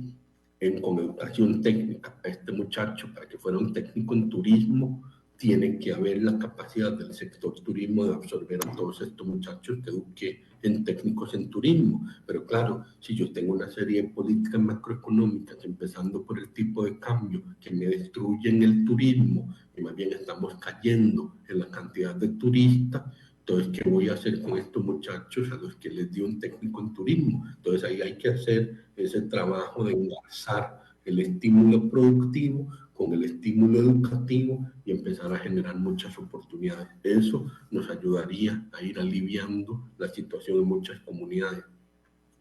con educación técnica a este muchacho para que fuera un técnico en turismo, tiene que haber la capacidad del sector turismo de absorber a todos estos muchachos que eduqué en técnicos en turismo. Pero claro, si yo tengo una serie de políticas macroeconómicas, empezando por el tipo de cambio, que me destruyen el turismo, y más bien estamos cayendo en la cantidad de turistas, entonces, ¿qué voy a hacer con estos muchachos a los que les di un técnico en turismo? Entonces, ahí hay que hacer ese trabajo de enlazar el estímulo productivo con el estímulo educativo y empezar a generar muchas oportunidades. Eso nos ayudaría a ir aliviando la situación en muchas comunidades.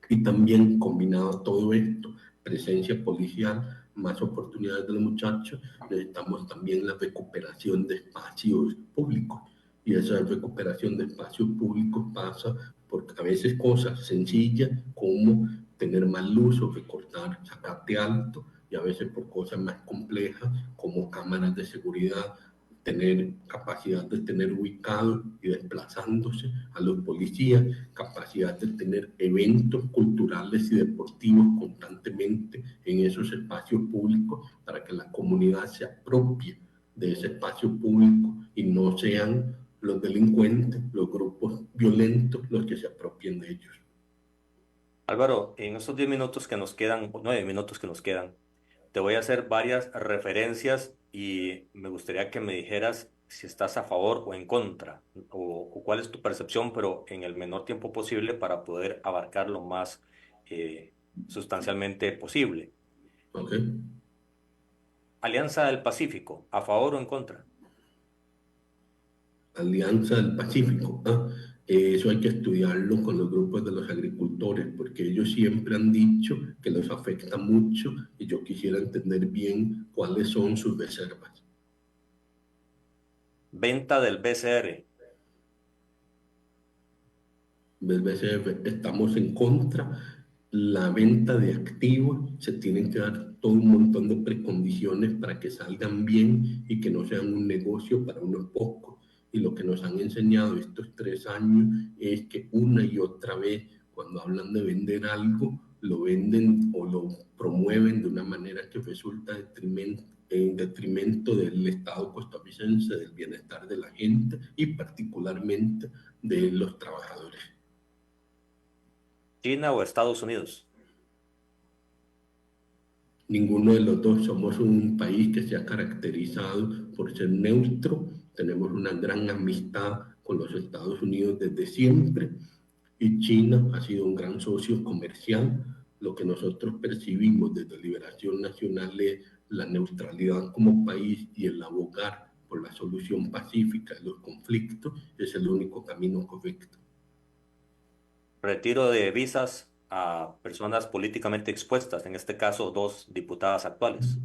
Y también combinado a todo esto, presencia policial, más oportunidades de los muchachos, necesitamos también la recuperación de espacios públicos. Y esa recuperación de espacios públicos pasa por a veces cosas sencillas como tener más luz o recortar, sacarte alto, y a veces por cosas más complejas como cámaras de seguridad, tener capacidad de tener ubicados y desplazándose a los policías, capacidad de tener eventos culturales y deportivos constantemente en esos espacios públicos para que la comunidad se apropie de ese espacio público y no sean los delincuentes, los grupos violentos los que se apropien de ellos. Álvaro, en estos 10 minutos que nos quedan, o 9 minutos que nos quedan, te voy a hacer varias referencias y me gustaría que me dijeras si estás a favor o en contra, o cuál es tu percepción, pero en el menor tiempo posible para poder abarcar lo más eh, sustancialmente posible. ¿Ok? Alianza del Pacífico, ¿a favor o en contra? Alianza del Pacífico. Eso hay que estudiarlo con los grupos de los agricultores, porque ellos siempre han dicho que los afecta mucho y yo quisiera entender bien cuáles son sus reservas. Venta del BCR. Del BCF estamos en contra. La venta de activos se tienen que dar todo un montón de precondiciones para que salgan bien y que no sean un negocio para unos pocos. Y lo que nos han enseñado estos 3 años es que una y otra vez, cuando hablan de vender algo, lo venden o lo promueven de una manera que resulta en detrimento del Estado costarricense, del bienestar de la gente y particularmente de los trabajadores. China o Estados Unidos. Ninguno de los dos. Somos un país que se ha caracterizado por ser neutro. Tenemos una gran amistad con los Estados Unidos desde siempre y China ha sido un gran socio comercial. Lo que nosotros percibimos desde Liberación Nacional es la neutralidad como país y el abogar por la solución pacífica de los conflictos es el único camino correcto. Retiro de visas a personas políticamente expuestas, en este caso 2 diputadas actuales.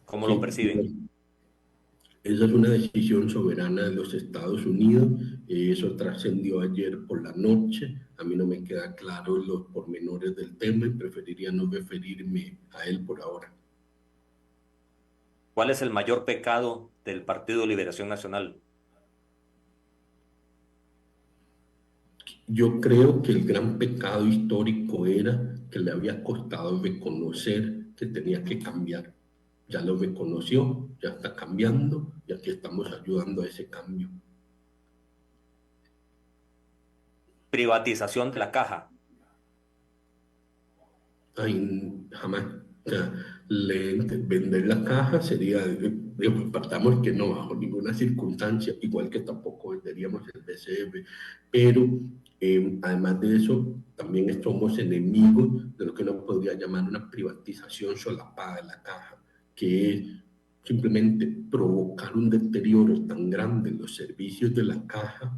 ¿Cómo lo Sí, perciben? esa es una decisión soberana de los Estados Unidos. Eso trascendió ayer por la noche. A mí no me queda claro los pormenores del tema y preferiría no referirme a él por ahora. ¿Cuál es el mayor pecado del Partido Liberación Nacional? Yo creo que el gran pecado histórico era que le había costado reconocer que tenía que cambiar. Ya lo reconoció, ya está cambiando y aquí estamos ayudando a ese cambio. Privatización de la caja. Ay, jamás. O sea, vender la caja sería, partamos que no, bajo ninguna circunstancia, igual que tampoco venderíamos el BCF, pero además de eso, también somos enemigos de lo que uno podría llamar una privatización solapada de la caja, que es simplemente provocar un deterioro tan grande en los servicios de la caja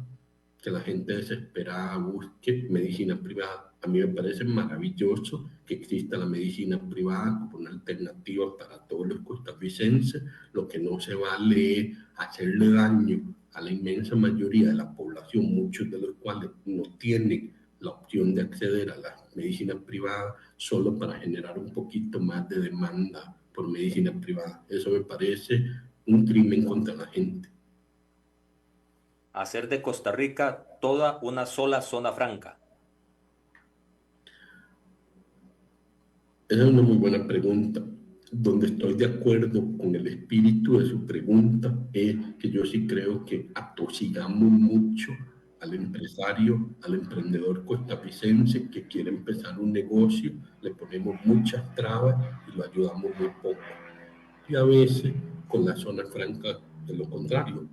que la gente desesperada busque medicina privada. A mí me parece maravilloso que exista la medicina privada como una alternativa para todos los costarricenses. Lo que no se vale es hacerle daño a la inmensa mayoría de la población, muchos de los cuales no tienen la opción de acceder a la medicina privada solo para generar un poquito más de demanda por medicina privada. Eso me parece un crimen contra la gente. Hacer de Costa Rica toda una sola zona franca. Esa es una muy buena pregunta. Donde estoy de acuerdo con el espíritu de su pregunta es que yo sí creo que atosigamos mucho al empresario, al emprendedor costarricense que quiere empezar un negocio, le ponemos muchas trabas y lo ayudamos muy poco. Y a veces con la zona franca de lo contrario.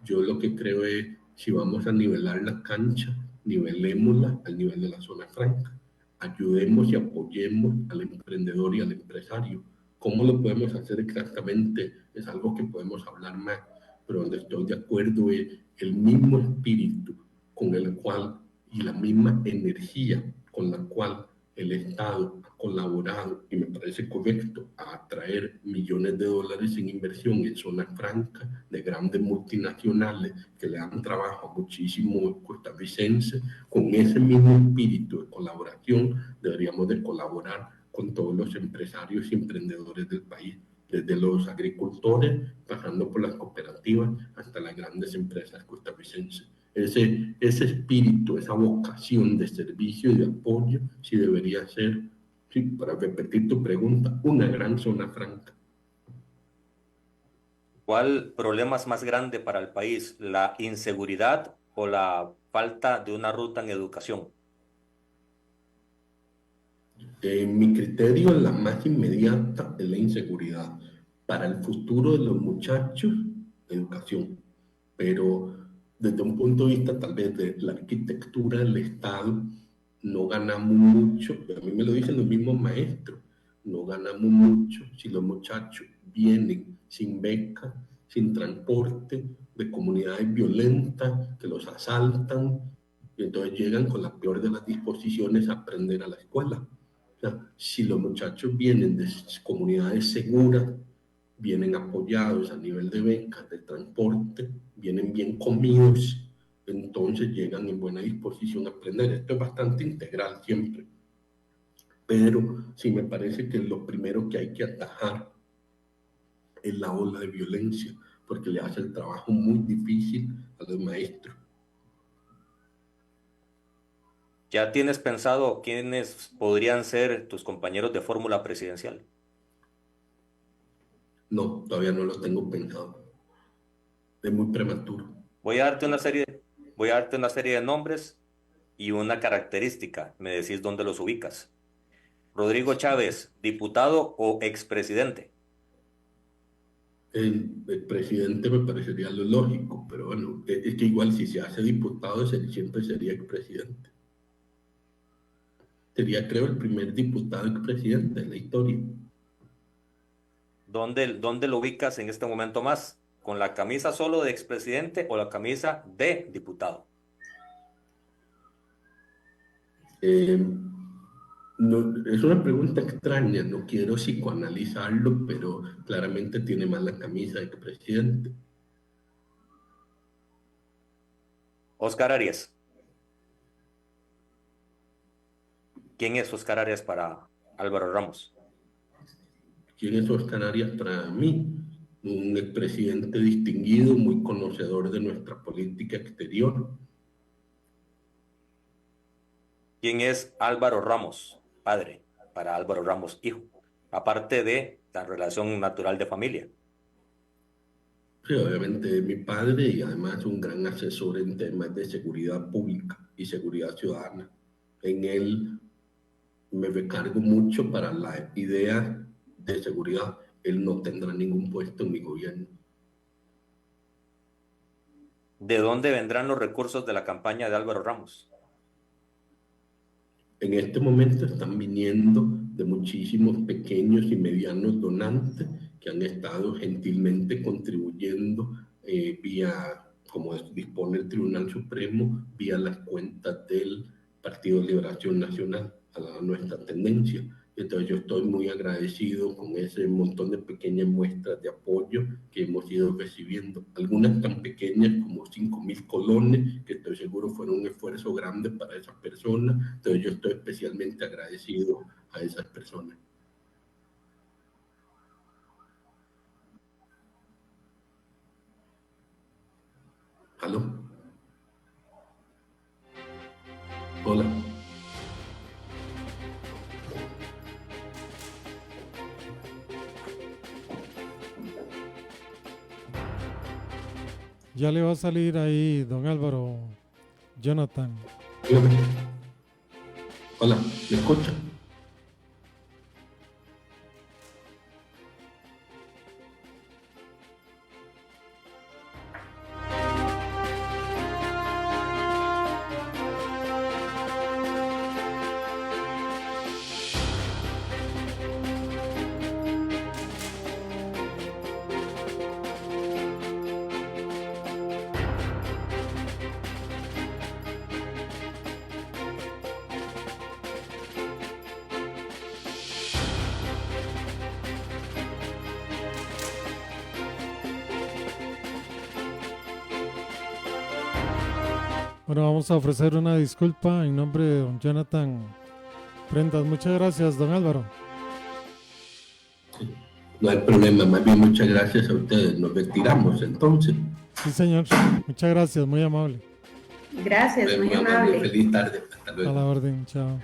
Yo lo que creo es, si vamos a nivelar la cancha, nivelémosla al nivel de la zona franca. Ayudemos y apoyemos al emprendedor y al empresario. ¿Cómo lo podemos hacer exactamente? Es algo que podemos hablar más, pero donde estoy de acuerdo es el mismo espíritu con el cual y la misma energía con la cual el Estado ha colaborado, y me parece correcto, a atraer millones de dólares en inversión en zonas francas de grandes multinacionales que le dan trabajo a muchísimos costarricenses. Con ese mismo espíritu de colaboración deberíamos de colaborar con todos los empresarios y emprendedores del país, desde los agricultores, pasando por las cooperativas, hasta las grandes empresas costarricenses. Ese espíritu, esa vocación de servicio y de apoyo, sí debería ser, sí, para repetir tu pregunta, una gran zona franca. ¿Cuál problema es más grande para el país? ¿La inseguridad o la falta de una ruta en educación? En mi criterio, la más inmediata es la inseguridad. Para el futuro de los muchachos, educación. Pero desde un punto de vista tal vez de la arquitectura del Estado, no ganamos mucho, a mí me lo dicen los mismos maestros, no ganamos mucho si los muchachos vienen sin beca, sin transporte, de comunidades violentas que los asaltan, y entonces llegan con la peor de las disposiciones a aprender a la escuela. O sea, si los muchachos vienen de comunidades seguras, vienen apoyados a nivel de becas, de transporte, vienen bien comidos, entonces llegan en buena disposición a aprender. Esto es bastante integral siempre, pero sí me parece que lo primero que hay que atajar es la ola de violencia, porque le hace el trabajo muy difícil a los maestros. ¿Ya tienes pensado quiénes podrían ser tus compañeros de fórmula presidencial? No, todavía no lo tengo pensado. Es muy prematuro. Voy a darte una serie de nombres y una característica. Me decís dónde los ubicas. Rodrigo Chávez, diputado o expresidente. El presidente me parecería lo lógico, pero bueno, es que igual si se hace diputado, siempre sería expresidente. Sería, creo, el primer diputado expresidente en la historia. ¿Dónde lo ubicas en este momento más? ¿Con la camisa solo de expresidente o la camisa de diputado? Eh, no, es una pregunta extraña, no quiero psicoanalizarlo, pero claramente tiene más la camisa de expresidente. Oscar Arias. ¿Quién es Oscar Arias para Álvaro Ramos? ¿Quién es Oscar Arias para mí? Un expresidente distinguido, muy conocedor de nuestra política exterior. ¿Quién es Álvaro Ramos, padre, para Álvaro Ramos, hijo? Aparte de la relación natural de familia. Sí, obviamente es mi padre y además un gran asesor en temas de seguridad pública y seguridad ciudadana. En él me recargo mucho para la idea de seguridad. Él no tendrá ningún puesto en mi gobierno. ¿De dónde vendrán los recursos de la campaña de Álvaro Ramos? En este momento están viniendo de muchísimos pequeños y medianos donantes que han estado gentilmente contribuyendo vía, como dispone el Tribunal Supremo, vía las cuentas del Partido de Liberación Nacional, a nuestra tendencia. Entonces yo estoy muy agradecido con ese montón de pequeñas muestras de apoyo que hemos ido recibiendo. Algunas tan pequeñas como 5.000 colones, que estoy seguro fueron un esfuerzo grande para esas personas. Entonces yo estoy especialmente agradecido a esas personas. ¿Aló? Hola. Ya le va a salir ahí, don Álvaro, Jonathan. Dígame. Hola, ¿me escucha? Bueno, vamos a ofrecer una disculpa en nombre de don Jonathan Prendas. Muchas gracias, don Álvaro. No hay problema, más bien muchas gracias a ustedes. Nos retiramos entonces. Sí, señor. Muchas gracias, muy amable. Gracias, muy amable. Feliz tarde. Hasta luego. A la orden, chao.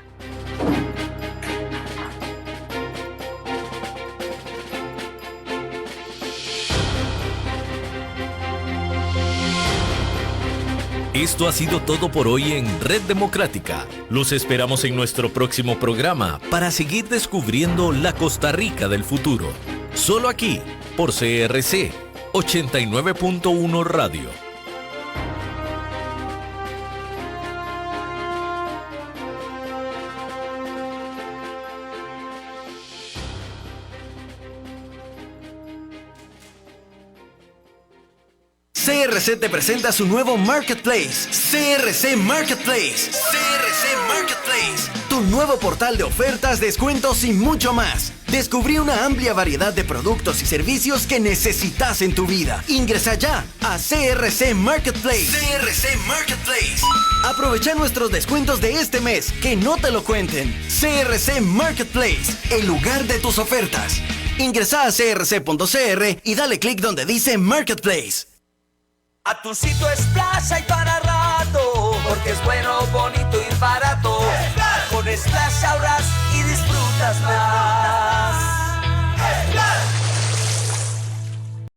Esto ha sido todo por hoy en Red Democrática. Los esperamos en nuestro próximo programa para seguir descubriendo la Costa Rica del futuro. Solo aquí, por CRC 89.1 Radio. CRC te presenta su nuevo Marketplace, CRC Marketplace. CRC Marketplace, tu nuevo portal de ofertas, descuentos y mucho más. Descubrí una amplia variedad de productos y servicios que necesitas en tu vida. Ingresa ya a CRC Marketplace. CRC Marketplace. Aprovecha nuestros descuentos de este mes, que no te lo cuenten. CRC Marketplace, el lugar de tus ofertas. Ingresa a crc.cr y dale clic donde dice Marketplace. A tu sitio es Splash y para rato, porque es bueno, bonito y barato. Con Splash ahorras y disfrutas más.